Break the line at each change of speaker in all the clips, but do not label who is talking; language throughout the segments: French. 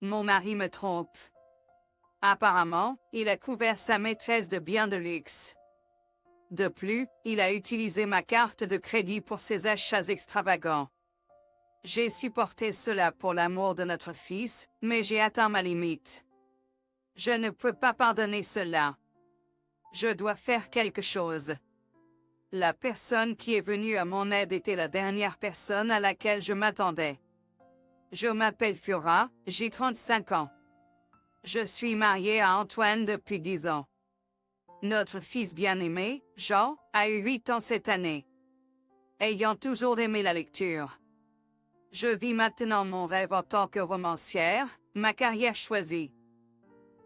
mon mari me trompe. Apparemment, il a couvert sa maîtresse de biens de luxe. De plus, il a utilisé ma carte de crédit pour ses achats extravagants. J'ai supporté cela pour l'amour de notre fils, mais j'ai atteint ma limite. Je ne peux pas pardonner cela. Je dois faire quelque chose. La personne qui est venue à mon aide était la dernière personne à laquelle je m'attendais. Je m'appelle Fiora, j'ai 35 ans. Je suis mariée à Antoine depuis 10 ans. Notre fils bien-aimé, Jean, a eu 8 ans cette année. Ayant toujours aimé la lecture. Je vis maintenant mon rêve en tant que romancière, ma carrière choisie.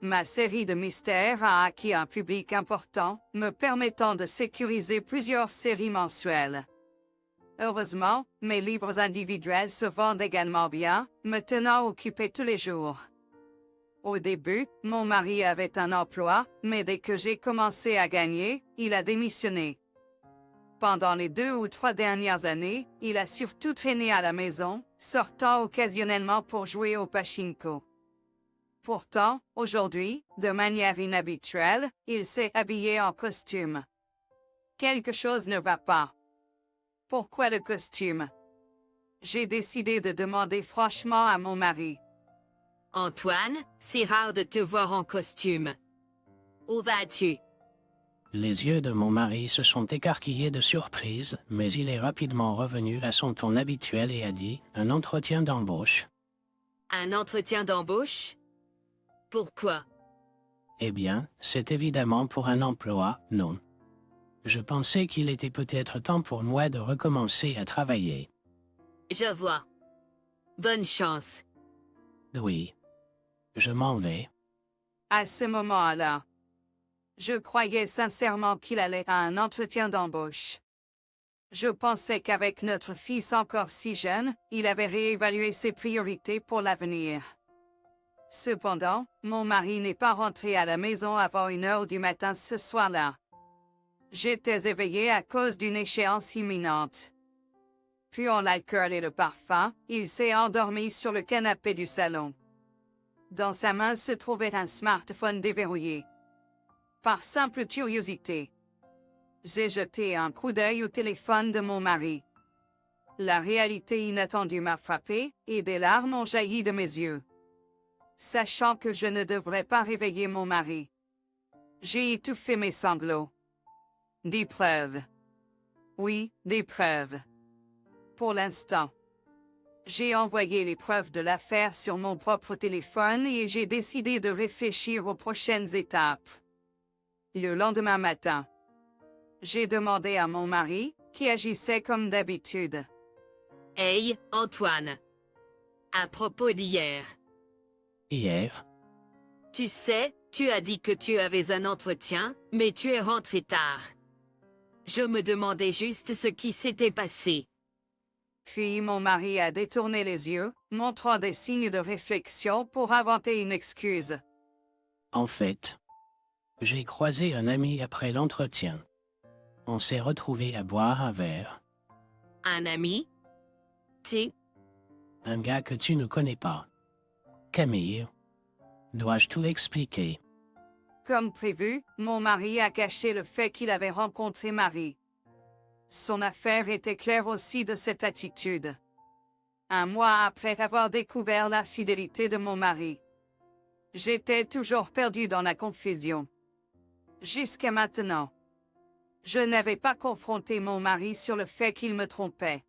Ma série de mystères a acquis un public important, me permettant de sécuriser plusieurs séries mensuelles. Heureusement, mes livres individuels se vendent également bien, me tenant occupée tous les jours. Au début, mon mari avait un emploi, mais dès que j'ai commencé à gagner, il a démissionné. Pendant les 2 ou 3 dernières années, il a surtout traîné à la maison, sortant occasionnellement pour jouer au pachinko. Pourtant, aujourd'hui, de manière inhabituelle, il s'est habillé en costume. Quelque chose ne va pas. Pourquoi le costume? J'ai décidé de demander franchement à mon mari.
Antoine, c'est rare de te voir en costume. Où vas-tu?
Les yeux de mon mari se sont écarquillés de surprise, mais il est rapidement revenu à son ton habituel et a dit « Un entretien d'embauche ».
Un entretien d'embauche? Pourquoi?
Eh bien, c'est évidemment pour un emploi, non. Je pensais qu'il était peut-être temps pour moi de recommencer à travailler.
Je vois. Bonne chance.
Oui. Je m'en vais.
À ce moment-là, je croyais sincèrement qu'il allait à un entretien d'embauche. Je pensais qu'avec notre fils encore si jeune, il avait réévalué ses priorités pour l'avenir. Cependant, mon mari n'est pas rentré à la maison avant 1h du matin ce soir-là. J'étais éveillée à cause d'une échéance imminente. Puant l'alcool et le parfum, il s'est endormi sur le canapé du salon. Dans sa main se trouvait un smartphone déverrouillé. Par simple curiosité, j'ai jeté un coup d'œil au téléphone de mon mari. La réalité inattendue m'a frappée, et des larmes ont jailli de mes yeux. Sachant que je ne devrais pas réveiller mon mari, j'ai étouffé mes sanglots. Des preuves. Oui, des preuves. Pour l'instant, j'ai envoyé les preuves de l'affaire sur mon propre téléphone et j'ai décidé de réfléchir aux prochaines étapes. Le lendemain matin, j'ai demandé à mon mari, qui agissait comme d'habitude.
Hey, Antoine. À propos d'hier.
Hier,
Tu sais, tu as dit que tu avais un entretien, mais tu es rentré tard. Je me demandais juste ce qui s'était passé.
Puis mon mari a détourné les yeux, montrant des signes de réflexion pour inventer une excuse.
en fait, j'ai croisé un ami après l'entretien. On s'est retrouvés à boire un verre.
Un ami? Tu?
Un gars que tu ne connais pas. Camille. Dois-je tout expliquer?
Comme prévu, mon mari a caché le fait qu'il avait rencontré Marie. Son affaire était claire aussi de cette attitude. 1 mois après avoir découvert la fidélité de mon mari, j'étais toujours perdue dans la confusion. Jusqu'à maintenant, je n'avais pas confronté mon mari sur le fait qu'il me trompait.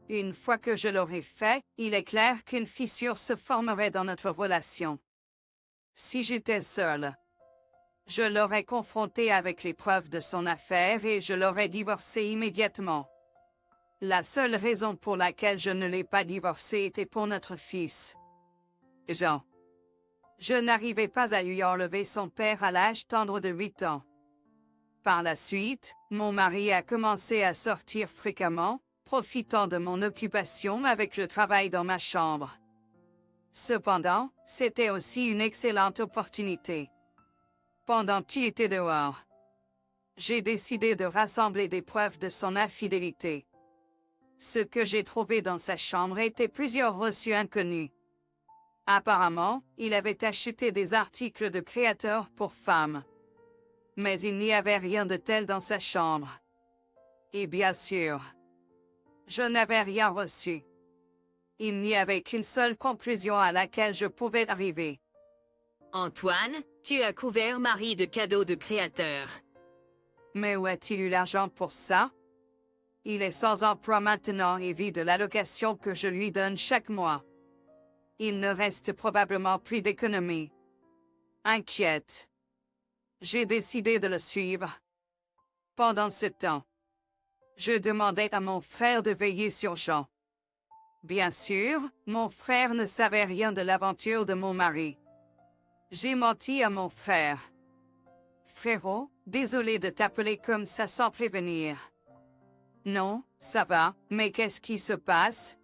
Une fois que je l'aurais fait, il est clair qu'une fissure se formerait dans notre relation. Si j'étais seule, je l'aurais confronté avec les preuves de son affaire et je l'aurais divorcé immédiatement. La seule raison pour laquelle je ne l'ai pas divorcé était pour notre fils, Jean. Je n'arrivais pas à lui enlever son père à l'âge tendre de 8 ans. Par la suite, mon mari a commencé à sortir fréquemment, profitant de mon occupation avec le travail dans ma chambre. Cependant, c'était aussi une excellente opportunité. Pendant qu'il était dehors, j'ai décidé de rassembler des preuves de son infidélité. Ce que j'ai trouvé dans sa chambre était plusieurs reçus inconnus. Apparemment, il avait acheté des articles de créateurs pour femmes. Mais il n'y avait rien de tel dans sa chambre. Et bien sûr, je n'avais rien reçu. Il n'y avait qu'une seule conclusion à laquelle je pouvais arriver.
Antoine, tu as couvert Marie de cadeaux de créateurs.
Mais où a-t-il eu l'argent pour ça? Il est sans emploi maintenant et vit de l'allocation que je lui donne chaque mois. Il ne reste probablement plus d'économie. Inquiète. J'ai décidé de le suivre. Pendant ce temps, je demandais à mon frère de veiller sur Jean. Bien sûr, mon frère ne savait rien de l'aventure de mon mari. J'ai menti à mon frère. Frérot, désolé de t'appeler comme ça sans prévenir. Non, ça va, mais qu'est-ce qui se passe?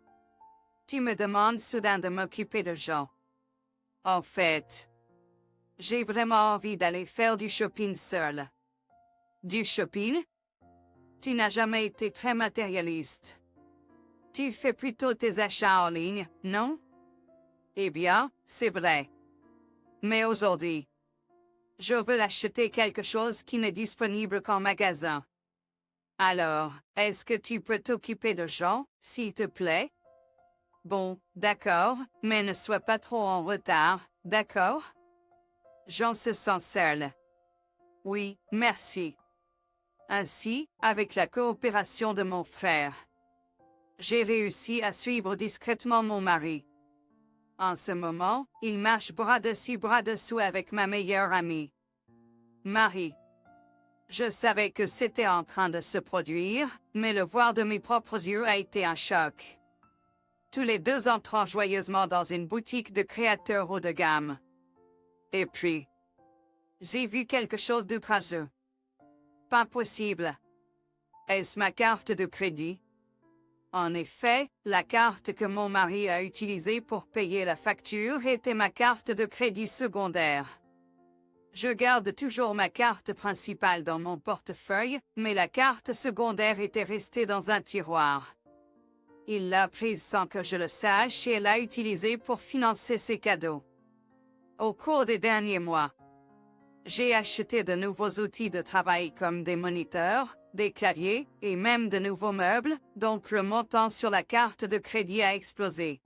Tu me demandes soudain de m'occuper de Jean. En fait, j'ai vraiment envie d'aller faire du shopping seul. Du shopping? Tu n'as jamais été très matérialiste. Tu fais plutôt tes achats en ligne, non? Eh bien, c'est vrai. Mais aujourd'hui, je veux acheter quelque chose qui n'est disponible qu'en magasin. Alors, est-ce que tu peux t'occuper de Jean, s'il te plaît? Bon, d'accord, mais ne sois pas trop en retard, d'accord? Jean se sent seul. Oui, merci. Ainsi, avec la coopération de mon frère, j'ai réussi à suivre discrètement mon mari. En ce moment, il marche bras dessus bras dessous avec ma meilleure amie, Marie. Je savais que c'était en train de se produire, mais le voir de mes propres yeux a été un choc. Tous les deux entrant joyeusement dans une boutique de créateurs haut de gamme. Et puis, j'ai vu quelque chose d'outrageux. Pas possible. Est-ce ma carte de crédit? En effet, la carte que mon mari a utilisée pour payer la facture était ma carte de crédit secondaire. Je garde toujours ma carte principale dans mon portefeuille, mais la carte secondaire était restée dans un tiroir. Il l'a prise sans que je le sache et l'a utilisée pour financer ses cadeaux. Au cours des derniers mois, j'ai acheté de nouveaux outils de travail comme des moniteurs, des claviers et même de nouveaux meubles, donc le montant sur la carte de crédit a explosé.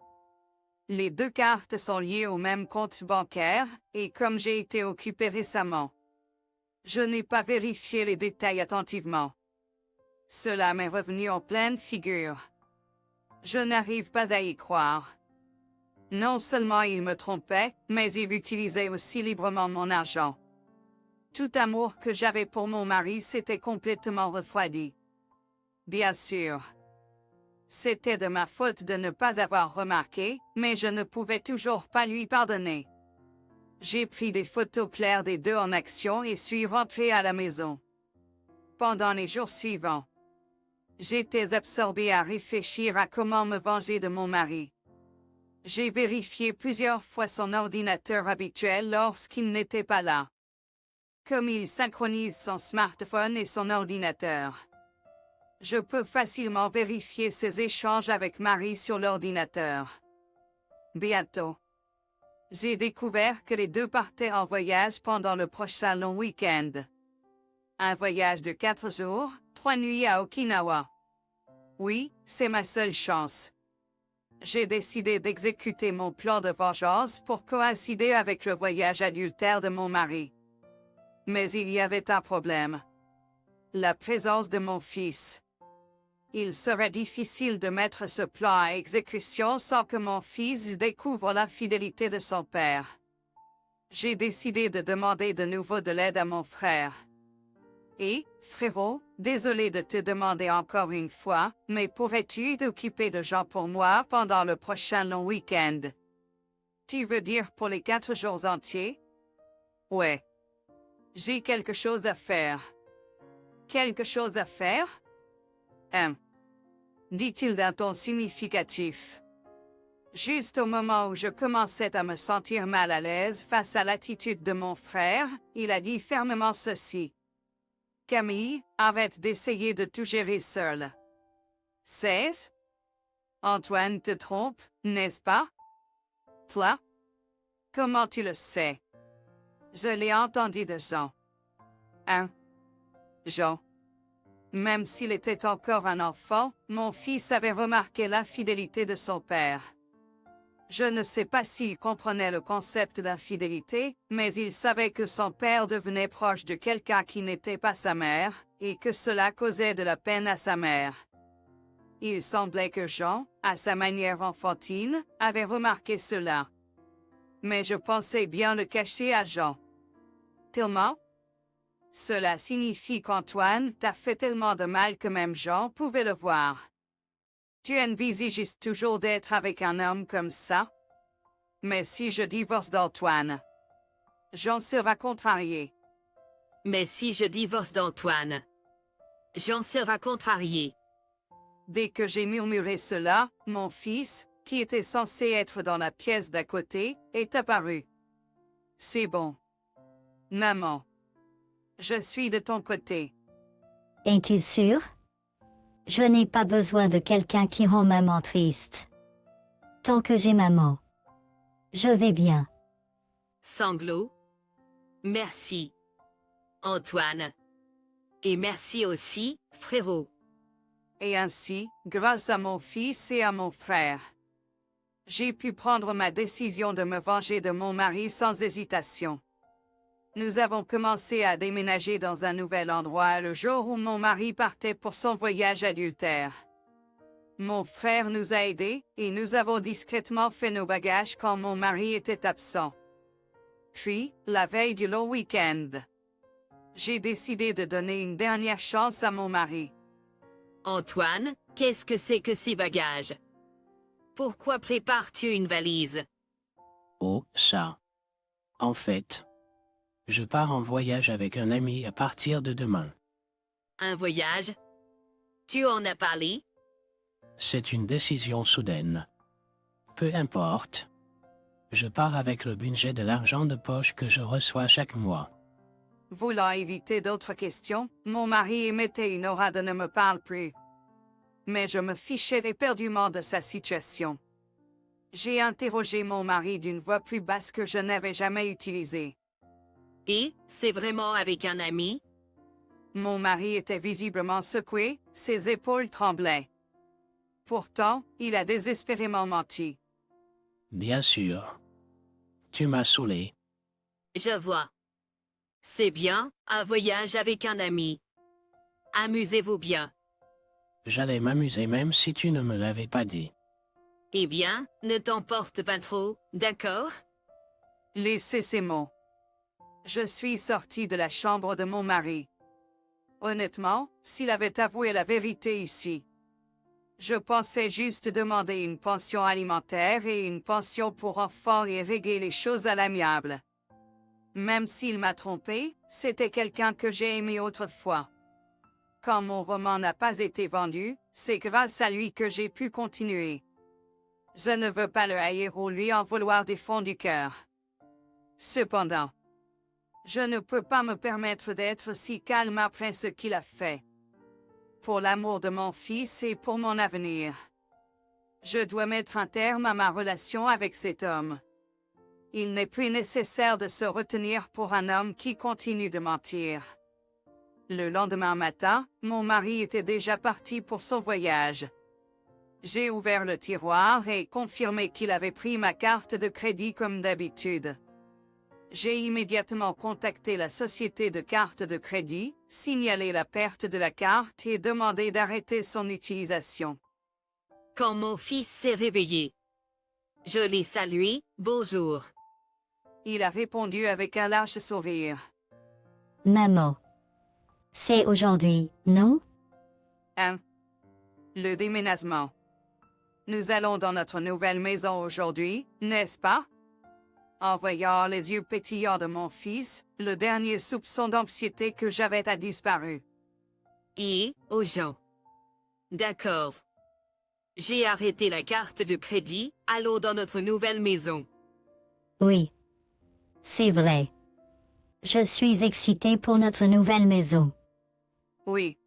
Les deux cartes sont liées au même compte bancaire, et comme j'ai été occupé récemment, je n'ai pas vérifié les détails attentivement. Cela m'est revenu en pleine figure. Je n'arrive pas à y croire. Non seulement il me trompait, mais il utilisait aussi librement mon argent. Tout amour que j'avais pour mon mari s'était complètement refroidi. Bien sûr. C'était de ma faute de ne pas avoir remarqué, mais je ne pouvais toujours pas lui pardonner. J'ai pris des photos claires des deux en action et suis rentré à la maison. Pendant les jours suivants, j'étais absorbé à réfléchir à comment me venger de mon mari. J'ai vérifié plusieurs fois son ordinateur habituel lorsqu'il n'était pas là. Comme il synchronise son smartphone et son ordinateur, je peux facilement vérifier ses échanges avec Marie sur l'ordinateur. Bientôt, j'ai découvert que les deux partaient en voyage pendant le prochain long week-end. Un voyage de 4 jours, 3 nuits à Okinawa. Oui, c'est ma seule chance. J'ai décidé d'exécuter mon plan de vengeance pour coïncider avec le voyage adultère de mon mari. Mais il y avait un problème. La présence de mon fils. Il serait difficile de mettre ce plan à exécution sans que mon fils découvre l'infidélité de son père. J'ai décidé de demander de nouveau de l'aide à mon frère. Et, frérot, désolé de te demander encore une fois, mais pourrais-tu t'occuper de Jean pour moi pendant le prochain long week-end? Tu veux dire pour les 4 jours entiers? Ouais. J'ai quelque chose à faire. Quelque chose à faire? Dit-il d'un ton significatif. Juste au moment où je commençais à me sentir mal à l'aise face à l'attitude de mon frère, il a dit fermement ceci. Camille, arrête d'essayer de tout gérer seule. C'est? Antoine te trompe, n'est-ce pas? Toi? Comment tu le sais? Je l'ai entendu de Jean. Hein? Jean. Même s'il était encore un enfant, mon fils avait remarqué l'infidélité de son père. Je ne sais pas s'il comprenait le concept d'infidélité, mais il savait que son père devenait proche de quelqu'un qui n'était pas sa mère, et que cela causait de la peine à sa mère. Il semblait que Jean, à sa manière enfantine, avait remarqué cela. Mais je pensais bien le cacher à Jean. Tellement? Cela signifie qu'Antoine t'a fait tellement de mal que même Jean pouvait le voir. Tu envisages toujours d'être avec un homme comme ça? Mais si je divorce d'Antoine, Jean sera contrarié.
Mais si je divorce d'Antoine, Jean sera contrarié.
Dès que j'ai murmuré cela, mon fils, qui était censé être dans la pièce d'à côté, est apparu. C'est bon. Maman. Je suis de ton côté.
Es-tu sûr? Je n'ai pas besoin de quelqu'un qui rend maman triste. Tant que j'ai maman, je vais bien.
Sanglot. Merci. Antoine. Et merci aussi, frérot.
Et ainsi, grâce à mon fils et à mon frère, j'ai pu prendre ma décision de me venger de mon mari sans hésitation. Nous avons commencé à déménager dans un nouvel endroit le jour où mon mari partait pour son voyage adultère. Mon frère nous a aidés, et nous avons discrètement fait nos bagages quand mon mari était absent. Puis, la veille du long week-end, j'ai décidé de donner une dernière chance à mon mari.
Antoine, qu'est-ce que c'est que ces bagages? Pourquoi prépares-tu une valise?
Oh, ça. En fait, je pars en voyage avec un ami à partir de demain.
Un voyage? Tu en as parlé?
C'est une décision soudaine. Peu importe. Je pars avec le budget de l'argent de poche que je reçois chaque mois.
Voulant éviter d'autres questions, mon mari émettait une aura de ne me parle plus. Mais je me fichais éperdument de sa situation. J'ai interrogé mon mari d'une voix plus basse que je n'avais jamais utilisée.
Et, c'est vraiment avec un ami?
Mon mari était visiblement secoué, ses épaules tremblaient. Pourtant, il a désespérément menti.
Bien sûr. Tu m'as saoulé.
Je vois. C'est bien, un voyage avec un ami. Amusez-vous bien.
J'allais m'amuser même si tu ne me l'avais pas dit.
Eh bien, ne t'emporte pas trop, d'accord?
Laissez ces mots. Je suis sortie de la chambre de mon mari. Honnêtement, s'il avait avoué la vérité ici, je pensais juste demander une pension alimentaire et une pension pour enfants et régler les choses à l'amiable. Même s'il m'a trompé, c'était quelqu'un que j'ai aimé autrefois. Quand mon roman n'a pas été vendu, c'est grâce à lui que j'ai pu continuer. Je ne veux pas le haïr ou lui en vouloir des fonds du cœur. Cependant, je ne peux pas me permettre d'être si calme après ce qu'il a fait. Pour l'amour de mon fils et pour mon avenir, je dois mettre un terme à ma relation avec cet homme. Il n'est plus nécessaire de se retenir pour un homme qui continue de mentir. Le lendemain matin, mon mari était déjà parti pour son voyage. J'ai ouvert le tiroir et confirmé qu'il avait pris ma carte de crédit comme d'habitude. J'ai immédiatement contacté la société de cartes de crédit, signalé la perte de la carte et demandé d'arrêter son utilisation.
Quand mon fils s'est réveillé, je l'ai salué, bonjour.
Il a répondu avec un large sourire.
Maman. C'est aujourd'hui, non?
Hein? Le déménagement. Nous allons dans notre nouvelle maison aujourd'hui, n'est-ce pas? En voyant les yeux pétillants de mon fils, le dernier soupçon d'anxiété que j'avais a disparu.
Et, aux gens. D'accord. J'ai arrêté la carte de crédit, allons dans notre nouvelle maison.
Oui. C'est vrai. Je suis excitée pour notre nouvelle maison.
Oui.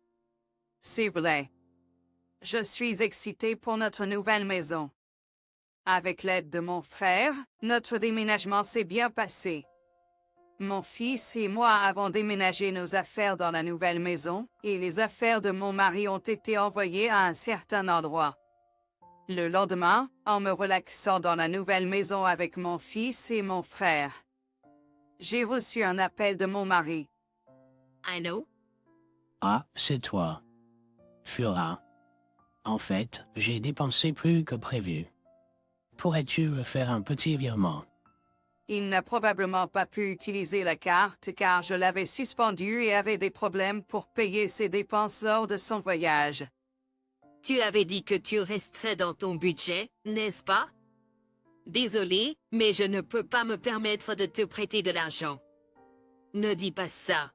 C'est vrai. Je suis excitée pour notre nouvelle maison. Avec l'aide de mon frère, notre déménagement s'est bien passé. Mon fils et moi avons déménagé nos affaires dans la nouvelle maison, et les affaires de mon mari ont été envoyées à un certain endroit. Le lendemain, en me relaxant dans la nouvelle maison avec mon fils et mon frère, j'ai reçu un appel de mon mari.
I know.
Ah, c'est toi. Fura. En fait, j'ai dépensé plus que prévu. Pourrais-tu me faire un petit virement?
Il n'a probablement pas pu utiliser la carte car je l'avais suspendue et avait des problèmes pour payer ses dépenses lors de son voyage.
Tu avais dit que tu resterais dans ton budget, n'est-ce pas? Désolé, mais je ne peux pas me permettre de te prêter de l'argent. Ne dis pas ça.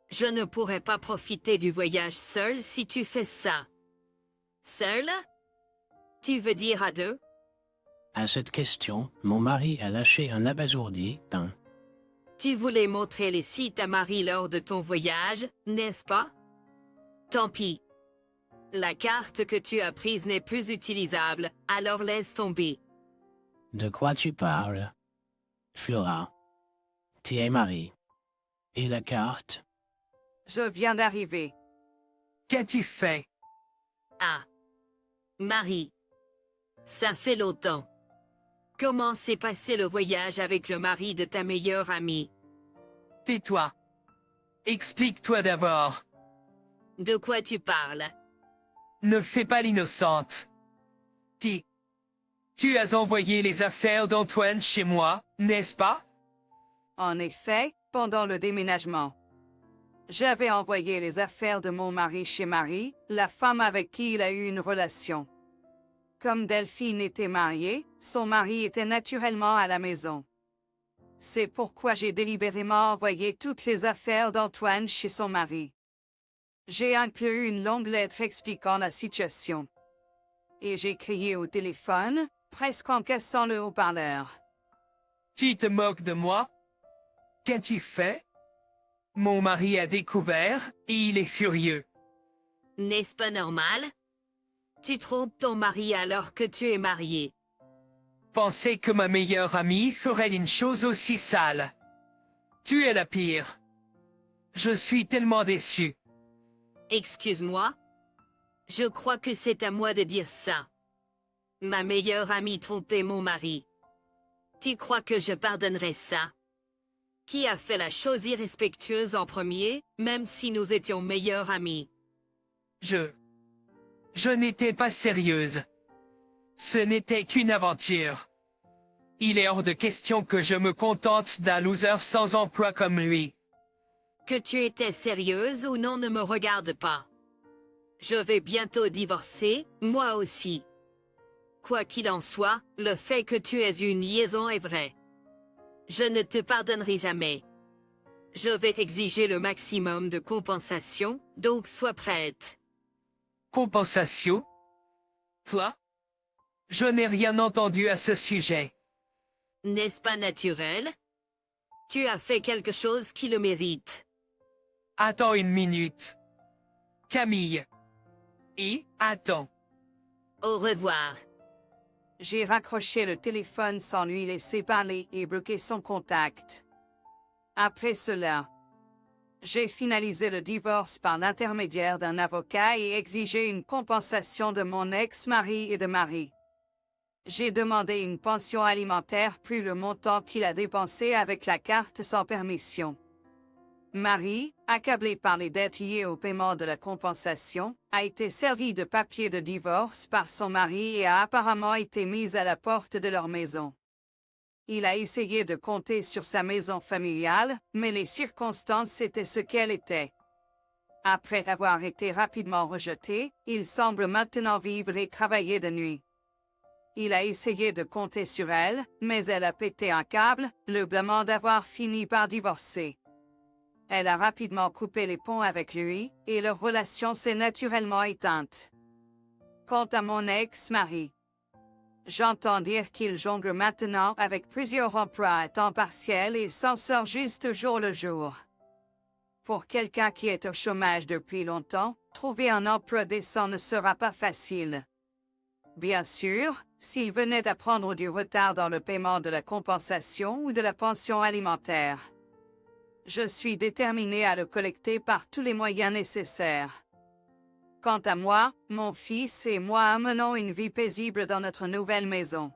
Je ne pourrais pas profiter du voyage seul si tu fais ça. Seul? Tu veux dire à deux?
À cette question, mon mari a lâché un abasourdi d'un.
Tu voulais montrer les sites à Marie lors de ton voyage, n'est-ce pas? Tant pis. La carte que tu as prise n'est plus utilisable, alors laisse tomber.
De quoi tu parles? Fura. Tu es mari. Et la carte?
Je viens d'arriver.
Qu'as-tu fait?
Ah. Marie. Ça fait longtemps. Comment s'est passé le voyage avec le mari de ta meilleure amie?
Tais-toi. Explique-toi d'abord.
De quoi tu parles?
Ne fais pas l'innocente. Tu as envoyé les affaires d'Antoine chez moi, n'est-ce pas?
En effet, pendant le déménagement, j'avais envoyé les affaires de mon mari chez Marie, la femme avec qui il a eu une relation. Comme Delphine était mariée, son mari était naturellement à la maison. C'est pourquoi j'ai délibérément envoyé toutes les affaires d'Antoine chez son mari. J'ai inclus une longue lettre expliquant la situation. Et j'ai crié au téléphone, presque en cassant le haut-parleur.
Tu te moques de moi? Qu'as-tu fait? Mon mari a découvert, et il est furieux.
N'est-ce pas normal? Tu trompes ton mari alors que tu es marié.
Pensais que ma meilleure amie ferait une chose aussi sale. Tu es la pire. Je suis tellement déçu.
Excuse-moi? Je crois que c'est à moi de dire ça. Ma meilleure amie trompait mon mari. Tu crois que je pardonnerais ça? Qui a fait la chose irrespectueuse en premier, même si nous étions meilleurs amis?
Je n'étais pas sérieuse. Ce n'était qu'une aventure. Il est hors de question que je me contente d'un loser sans emploi comme lui.
Que tu étais sérieuse ou non ne me regarde pas. Je vais bientôt divorcer, moi aussi. Quoi qu'il en soit, le fait que tu aies une liaison est vrai. Je ne te pardonnerai jamais. Je vais exiger le maximum de compensation, donc sois prête.
Compensation? Toi? Je n'ai rien entendu à ce sujet.
N'est-ce pas naturel? Tu as fait quelque chose qui le mérite.
Attends une minute. Camille. Attends.
Au revoir.
J'ai raccroché le téléphone sans lui laisser parler et bloqué son contact. Après cela, j'ai finalisé le divorce par l'intermédiaire d'un avocat et exigé une compensation de mon ex-mari et de Marie. J'ai demandé une pension alimentaire plus le montant qu'il a dépensé avec la carte sans permission. Marie, accablée par les dettes liées au paiement de la compensation, a été servie de papier de divorce par son mari et a apparemment été mise à la porte de leur maison. Il a essayé de compter sur sa maison familiale, mais les circonstances étaient ce qu'elles étaient. Après avoir été rapidement rejeté, il semble maintenant vivre et travailler de nuit. Il a essayé de compter sur elle, mais elle a pété un câble, le blâmant d'avoir fini par divorcer. Elle a rapidement coupé les ponts avec lui, et leur relation s'est naturellement éteinte. Quant à mon ex-mari, j'entends dire qu'il jongle maintenant avec plusieurs emplois à temps partiel et s'en sort juste jour le jour. Pour quelqu'un qui est au chômage depuis longtemps, trouver un emploi décent ne sera pas facile. Bien sûr, s'il venait à prendre du retard dans le paiement de la compensation ou de la pension alimentaire. Je suis déterminée à le collecter par tous les moyens nécessaires. Quant à moi, mon fils et moi menons une vie paisible dans notre nouvelle maison.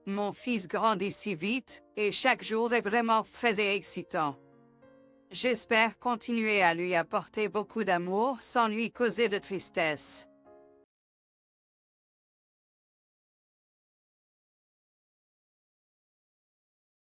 Mon fils grandit si vite, et chaque jour est vraiment frais et excitant. J'espère continuer à lui apporter beaucoup d'amour sans lui causer de tristesse.